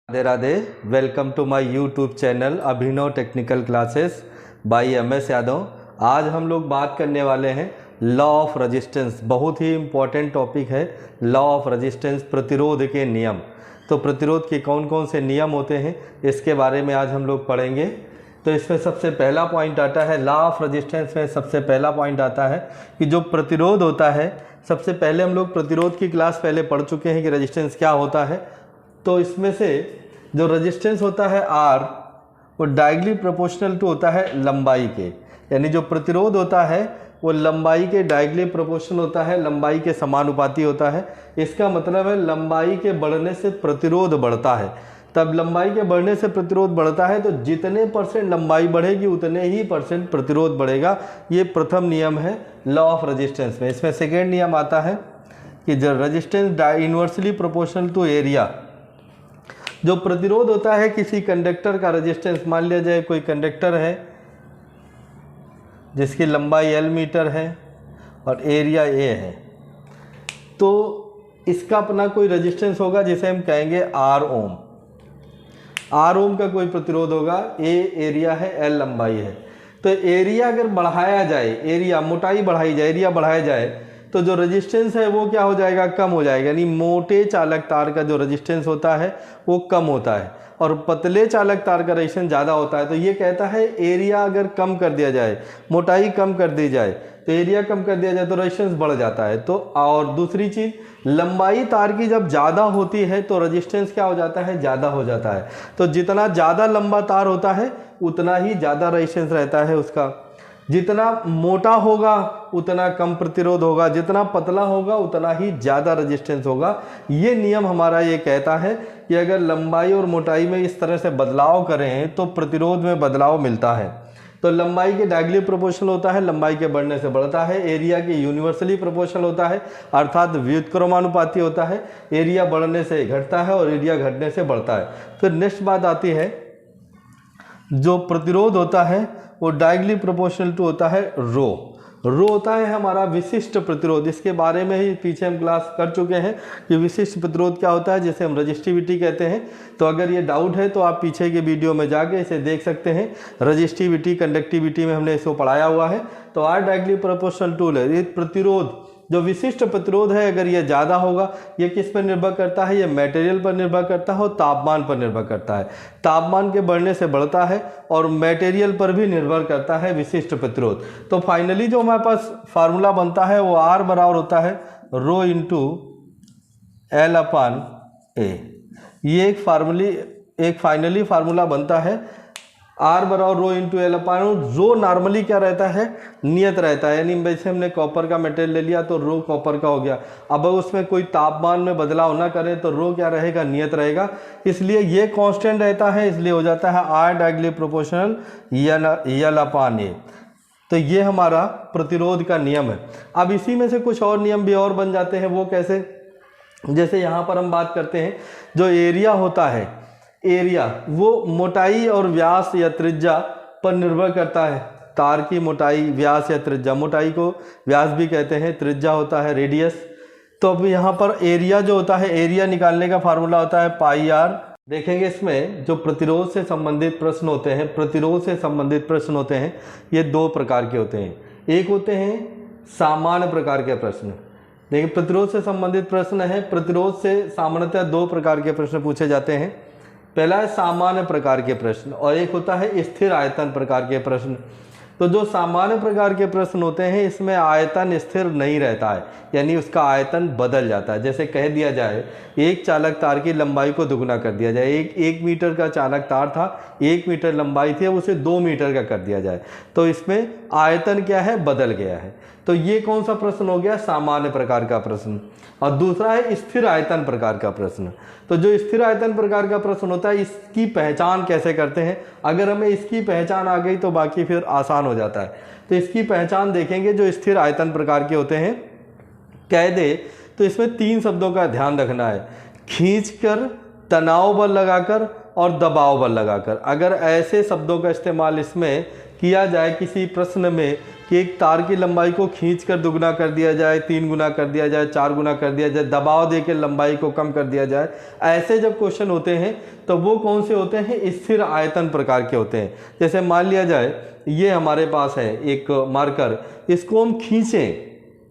Radhe Radhe. Welcome to my YouTube channel Abhinav technical classes by MS Yadav. आज हम लोग बात करने वाले हैं लॉ ऑफ रेजिस्टेंस। बहुत ही इम्पॉर्टेंट टॉपिक है लॉ ऑफ रेजिस्टेंस, प्रतिरोध के नियम। तो प्रतिरोध के कौन कौन से नियम होते हैं इसके बारे में आज हम लोग पढ़ेंगे। तो इसमें सबसे पहला पॉइंट आता है लॉ ऑफ रेजिस्टेंस में सबसे पहला पॉइंट आता है कि जो प्रतिरोध होता है, सबसे पहले हम लोग प्रतिरोध की क्लास पहले पढ़ चुके हैं कि रेजिस्टेंस क्या होता है। तो इसमें से जो रेजिस्टेंस होता है R वो डायरेक्टली प्रोपोर्शनल टू होता है लंबाई के, यानी जो प्रतिरोध होता है वो लंबाई के डायरेक्टली प्रोपोर्शनल होता है, लंबाई के समानुपाती होता है। इसका मतलब है लंबाई के बढ़ने से प्रतिरोध बढ़ता है। तब लंबाई के बढ़ने से प्रतिरोध बढ़ता है तो जितने परसेंट लंबाई बढ़ेगी उतने ही परसेंट प्रतिरोध बढ़ेगा। ये प्रथम नियम है लॉ ऑफ रेजिस्टेंस में। इसमें सेकेंड नियम आता है कि जो resistance inversely proportional to area. जो प्रतिरोध होता है किसी कंडक्टर का रेजिस्टेंस, मान लिया जाए कोई कंडक्टर है जिसकी लंबाई L मीटर है और एरिया A है, तो इसका अपना कोई रेजिस्टेंस होगा जिसे हम कहेंगे R ओम। R ओम का कोई प्रतिरोध होगा, A एरिया है, L लंबाई है। तो एरिया अगर बढ़ाया जाए, एरिया मोटाई बढ़ाई जाए, एरिया बढ़ाया जाए तो जो रेजिस्टेंस है वो क्या हो जाएगा, कम हो जाएगा। यानी मोटे चालक तार का जो रेजिस्टेंस होता है वो कम होता है और पतले चालक तार का रेजिस्टेंस ज़्यादा होता है। तो ये कहता है एरिया अगर कम कर दिया जाए, मोटाई कम कर दी जाए, तो एरिया कम कर दिया जाए तो रेजिस्टेंस बढ़ जाता है। तो और दूसरी चीज़, लंबाई तार की जब ज़्यादा होती है तो रेजिस्टेंस क्या हो जाता है, ज़्यादा हो जाता है। तो जितना ज़्यादा लंबा तार होता है उतना ही ज़्यादा रेजिस्टेंस रहता है उसका। जितना मोटा होगा उतना कम प्रतिरोध होगा, जितना पतला होगा उतना ही ज़्यादा रेजिस्टेंस होगा। ये नियम हमारा ये कहता है कि अगर लंबाई और मोटाई में इस तरह से बदलाव करें तो प्रतिरोध में बदलाव मिलता है। तो लंबाई के डायरेक्टली प्रोपोर्शनल होता है, लंबाई के बढ़ने से बढ़ता है। एरिया के यूनिवर्सली प्रोपोर्शनल होता है, अर्थात व्युत्क्रमानुपाती होता है। एरिया बढ़ने से घटता है और एरिया घटने से बढ़ता है। फिर नेक्स्ट बात आती है, जो प्रतिरोध होता है वो डायरेक्टली प्रोपोर्शनल टू होता है रो। रो होता है हमारा विशिष्ट प्रतिरोध। इसके बारे में ही पीछे हम क्लास कर चुके हैं कि विशिष्ट प्रतिरोध क्या होता है, जिसे हम रजिस्टिविटी कहते हैं। तो अगर ये डाउट है तो आप पीछे के वीडियो में जाके इसे देख सकते हैं। रजिस्टिविटी, कंडक्टिविटी में हमने इसको पढ़ाया हुआ है। तो R डायरेक्टली प्रोपोर्शनल टू है। ये प्रतिरोध, जो विशिष्ट प्रतिरोध है, अगर ये ज़्यादा होगा, ये किस पर निर्भर करता है, ये मटेरियल पर निर्भर करता है और तापमान पर निर्भर करता है। तापमान के बढ़ने से बढ़ता है और मटेरियल पर भी निर्भर करता है विशिष्ट प्रतिरोध। तो फाइनली जो हमारे पास फार्मूला बनता है वो R बराबर होता है rho into L upon A। ये एक फाइनली फार्मूला बनता है R बराबर रो इंटू L अपान। रो नॉर्मली क्या रहता है, नियत रहता है। यानी वैसे हमने कॉपर का मेटेरियल ले लिया तो रो कॉपर का हो गया। अब उसमें कोई तापमान में बदलाव ना करें तो रो क्या रहेगा, नियत रहेगा। इसलिए ये कांस्टेंट रहता है, इसलिए हो जाता है R directly proportional L upon A। तो ये हमारा प्रतिरोध का नियम है। अब इसी में से कुछ और नियम भी और बन जाते हैं। वो कैसे, जैसे यहाँ पर हम बात करते हैं जो एरिया होता है, एरिया वो मोटाई और व्यास या त्रिज्या पर निर्भर करता है। तार की मोटाई, व्यास या त्रिज्या, मोटाई को व्यास भी कहते हैं, त्रिज्या होता है रेडियस। तो अब यहाँ पर एरिया जो होता है, एरिया निकालने का फार्मूला होता है पाई R। देखेंगे इसमें जो प्रतिरोध से संबंधित प्रश्न होते हैं, प्रतिरोध से संबंधित प्रश्न होते हैं, ये दो प्रकार के होते हैं। एक होते हैं सामान्य प्रकार के प्रश्न। देखिए प्रतिरोध से संबंधित प्रश्न है, प्रतिरोध से सामान्यतः दो प्रकार के प्रश्न पूछे जाते हैं। पहला है सामान्य प्रकार के प्रश्न और एक होता है स्थिर आयतन प्रकार के प्रश्न। तो जो सामान्य प्रकार के प्रश्न होते हैं इसमें आयतन स्थिर नहीं रहता है, यानी उसका आयतन बदल जाता है। जैसे कह दिया जाए एक चालक तार की लंबाई को दुगना कर दिया जाए, एक मीटर का चालक तार था, 1 मीटर लंबाई थी, अब उसे 2 मीटर का कर दिया जाए, तो इसमें आयतन क्या है, बदल गया है। तो ये कौन सा प्रश्न हो गया, सामान्य प्रकार का प्रश्न। और दूसरा है स्थिर आयतन प्रकार का प्रश्न। तो जो स्थिर आयतन प्रकार का प्रश्न होता है, इसकी पहचान कैसे करते हैं। अगर हमें इसकी पहचान आ गई तो बाकी फिर आसान हो जाता है। तो इसकी पहचान देखेंगे जो स्थिर आयतन प्रकार के होते हैं, कह दे तो इसमें 3 शब्दों का ध्यान रखना है, खींचकर, तनाव बल लगाकर और दबाव बल लगाकर। अगर ऐसे शब्दों का इस्तेमाल इसमें किया जाए किसी प्रश्न में कि एक तार की लंबाई को खींचकर दुगना कर दिया जाए, 3 गुना कर दिया जाए, 4 गुना कर दिया जाए, दबाव देकर लंबाई को कम कर दिया जाए, ऐसे जब क्वेश्चन होते हैं तो वो कौन से होते हैं? स्थिर आयतन प्रकार के होते हैं। जैसे मान लिया जाए ये हमारे पास है एक मार्कर, इसको हम खींचें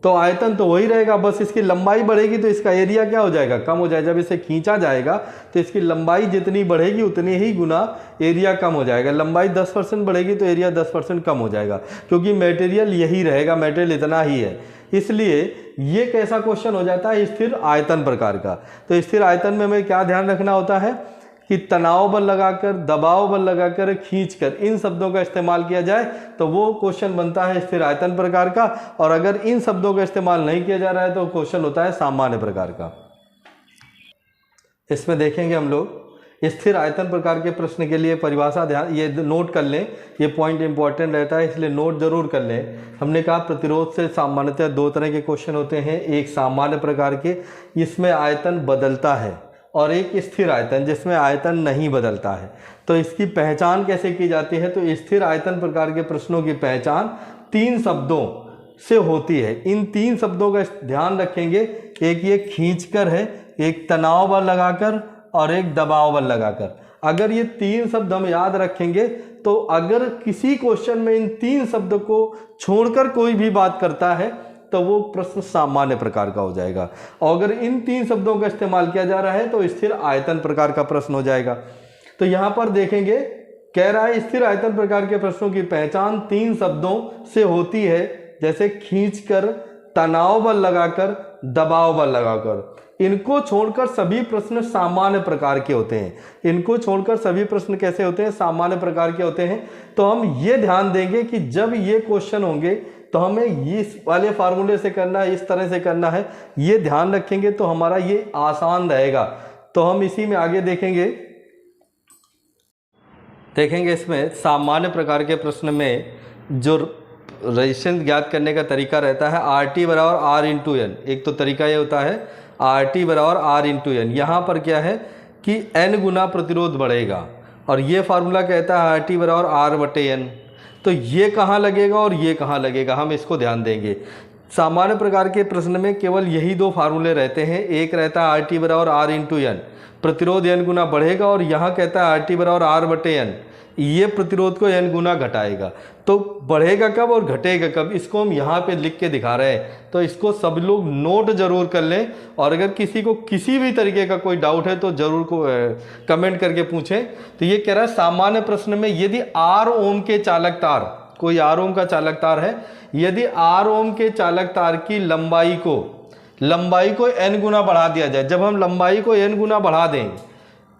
तो आयतन तो वही रहेगा, बस इसकी लंबाई बढ़ेगी तो इसका एरिया क्या हो जाएगा? कम हो जाएगा। जब इसे खींचा जाएगा तो इसकी लंबाई जितनी बढ़ेगी उतनी ही गुना एरिया कम हो जाएगा। लंबाई 10% बढ़ेगी तो एरिया 10% कम हो जाएगा, क्योंकि मटेरियल यही रहेगा, मटेरियल इतना ही है। इसलिए ये कैसा क्वेश्चन हो जाता है? स्थिर आयतन प्रकार का। तो स्थिर आयतन में हमें क्या ध्यान रखना होता है कि तनाव बल लगाकर, दबाव बल लगाकर, खींचकर, इन शब्दों का इस्तेमाल किया जाए तो वो क्वेश्चन बनता है स्थिर आयतन प्रकार का। और अगर इन शब्दों का इस्तेमाल नहीं किया जा रहा है तो क्वेश्चन होता है सामान्य प्रकार का। इसमें देखेंगे हम लोग स्थिर आयतन प्रकार के प्रश्न के लिए परिभाषा, ध्यान ये नोट कर लें, ये पॉइंट इंपॉर्टेंट रहता है इसलिए नोट जरूर कर लें। हमने कहा प्रतिरोध से सामान्यतः 2 तरह के क्वेश्चन होते हैं, एक सामान्य प्रकार के, इसमें आयतन बदलता है, और एक स्थिर आयतन जिसमें आयतन नहीं बदलता है। तो इसकी पहचान कैसे की जाती है? तो स्थिर आयतन प्रकार के प्रश्नों की पहचान 3 शब्दों से होती है। इन 3 शब्दों का ध्यान रखेंगे, एक ये खींचकर है, एक तनाव बल लगाकर और एक दबाव बल लगाकर। अगर ये 3 शब्द हम याद रखेंगे तो अगर किसी क्वेश्चन में इन 3 शब्दों को छोड़कर कोई भी बात करता है तो वो प्रश्न सामान्य प्रकार का हो जाएगा। और अगर इन 3 शब्दों का इस्तेमाल किया जा रहा है तो स्थिर आयतन प्रकार का प्रश्न हो जाएगा। तो यहां पर देखेंगे, कह रहा है स्थिर आयतन प्रकार के प्रश्नों की पहचान 3 शब्दों से होती है, जैसे खींचकर, तनाव बल लगाकर, दबाव बल लगाकर। इनको छोड़कर सभी प्रश्न सामान्य प्रकार के होते हैं। इनको छोड़कर सभी प्रश्न कैसे होते हैं? सामान्य प्रकार के होते हैं। तो हम ये ध्यान देंगे कि जब ये क्वेश्चन होंगे तो हमें इस वाले फार्मूले से करना है, इस तरह से करना है, ये ध्यान रखेंगे तो हमारा ये आसान रहेगा। तो हम इसी में आगे देखेंगे इसमें सामान्य प्रकार के प्रश्न में जो रेजिस्टेंस ज्ञात करने का तरीका रहता है RT बराबर R इंटू एन। एक तो तरीका ये होता है RT बराबर R इंटू एन। यहाँ पर क्या है कि N गुना प्रतिरोध बढ़ेगा और ये फार्मूला कहता है RT बराबर R बटे N। तो ये कहाँ लगेगा और ये कहाँ लगेगा, हम इसको ध्यान देंगे। सामान्य प्रकार के प्रश्न में केवल यही 2 फार्मूले रहते हैं। एक रहता है RT बराबर R इंटू एन, प्रतिरोध N गुना बढ़ेगा, और यहाँ कहता है RT बराबर R बटे N, ये प्रतिरोध को N गुना घटाएगा। तो बढ़ेगा कब और घटेगा कब, इसको हम यहाँ पे लिख के दिखा रहे हैं। तो इसको सब लोग नोट जरूर कर लें, और अगर किसी को किसी भी तरीके का कोई डाउट है तो जरूर कमेंट करके पूछें। तो ये कह रहा है सामान्य प्रश्न में यदि R ओम के चालक तार, कोई R ओम का चालक तार है, यदि R ओम के चालक तार की लंबाई को N गुना बढ़ा दिया जाए, जब हम लंबाई को N गुना बढ़ा दें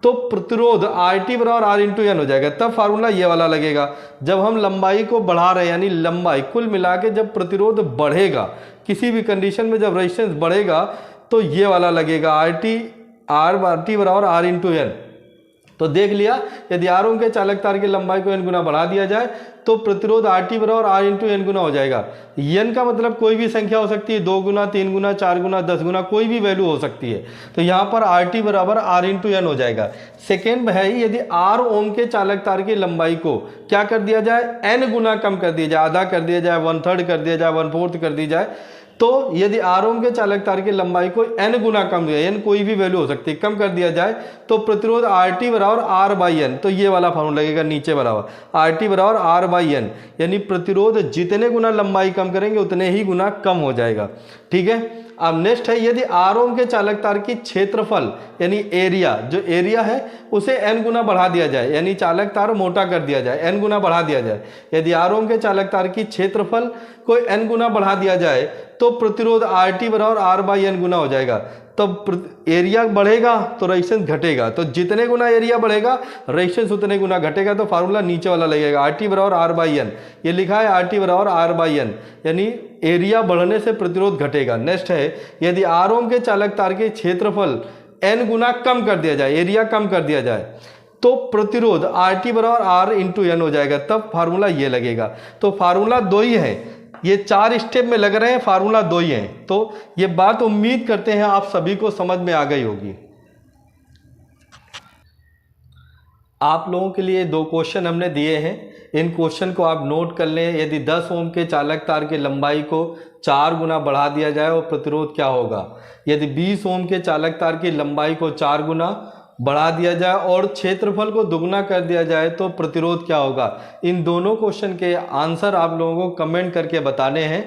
तो प्रतिरोध RT बराबर R इंटू एन हो जाएगा। तब फार्मूला ये वाला लगेगा। जब हम लंबाई को बढ़ा रहे हैं, यानी लंबाई कुल मिला के जब प्रतिरोध बढ़ेगा, किसी भी कंडीशन में जब रेजिस्टेंस बढ़ेगा तो ये वाला लगेगा RT बराबर R इंटू एन। तो देख लिया, यदि R ओम के चालक तार की लंबाई को N गुना बढ़ा दिया जाए तो प्रतिरोध RT बराबर R इंटू एन गुना हो जाएगा। N का मतलब कोई भी संख्या हो सकती है, 2 गुना, 3 गुना, 4 गुना, 10 गुना, कोई भी वैल्यू हो सकती है। तो यहाँ पर RT बराबर R इंटू एन हो जाएगा। सेकेंड में है यदि R ओम के चालक तार की लंबाई को क्या कर दिया जाए, N गुना कम कर दिया जाए, आधा कर दिया जाए, 1/3 कर दिया जाए, 1/4 कर दी जाए। तो यदि R ओम के चालक तार की लंबाई को N गुना कम दिया, N कोई भी वैल्यू हो सकती है, कम कर दिया जाए तो प्रतिरोध RT बराबर R बाई N। तो ये वाला फॉर्मूला लगेगा नीचे बराबर RT बराबर R बाई N, यानी प्रतिरोध जितने गुना लंबाई कम करेंगे उतने ही गुना कम हो जाएगा। ठीक है। अब नेक्स्ट है यदि R ओम के चालक तार की क्षेत्रफल यानी एरिया, जो एरिया है उसे N गुना बढ़ा दिया जाए, यानी चालक तार मोटा कर दिया जाए, N गुना बढ़ा दिया जाए। यदि R ओम के चालक तार की क्षेत्रफल को N गुना बढ़ा दिया जाए तो प्रतिरोध RT बराबर R बाई N गुना हो जाएगा। तब एरिया बढ़ेगा तो रेजिस्टेंस घटेगा, तो जितने गुना एरिया बढ़ेगा रेजिस्टेंस उतने गुना घटेगा। तो फार्मूला नीचे वाला लगेगा RT बराबर R बाई N। ये लिखा है RT बराबर R बाई N, यानी एरिया बढ़ने से प्रतिरोध घटेगा। नेक्स्ट है यदि R ओम के चालक तार के क्षेत्रफल N गुना कम कर दिया जाए, एरिया कम कर दिया जाए, तो प्रतिरोध RT बराबर R इंटू एन हो जाएगा। तब फार्मूला ये लगेगा। तो फार्मूला 2 ही है, ये 4 स्टेप में लग रहे हैं, फार्मूला 2 ही हैं। तो ये बात उम्मीद करते हैं आप सभी को समझ में आ गई होगी। आप लोगों के लिए 2 क्वेश्चन हमने दिए हैं, इन क्वेश्चन को आप नोट कर लें। यदि 10 ओम के चालक तार की लंबाई को 4 गुना बढ़ा दिया जाए और प्रतिरोध क्या होगा। यदि 20 ओम के चालक तार की लंबाई को 4 गुना बढ़ा दिया जाए और क्षेत्रफल को दुगना कर दिया जाए तो प्रतिरोध क्या होगा। इन दोनों क्वेश्चन के आंसर आप लोगों को कमेंट करके बताने हैं।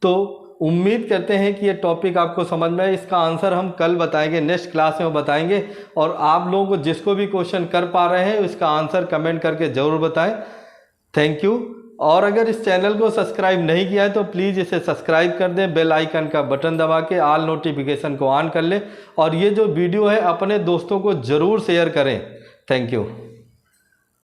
तो उम्मीद करते हैं कि ये टॉपिक आपको समझ में आए। इसका आंसर हम कल बताएंगे, नेक्स्ट क्लास में बताएंगे। और आप लोगों को जिसको भी क्वेश्चन कर पा रहे हैं इसका आंसर कमेंट करके ज़रूर बताएं। Thank you. और अगर इस चैनल को सब्सक्राइब नहीं किया है तो प्लीज़ इसे सब्सक्राइब कर दें, बेल आइकन का बटन दबा के ऑल नोटिफिकेशन को ऑन कर लें और ये जो वीडियो है अपने दोस्तों को ज़रूर शेयर करें। Thank you.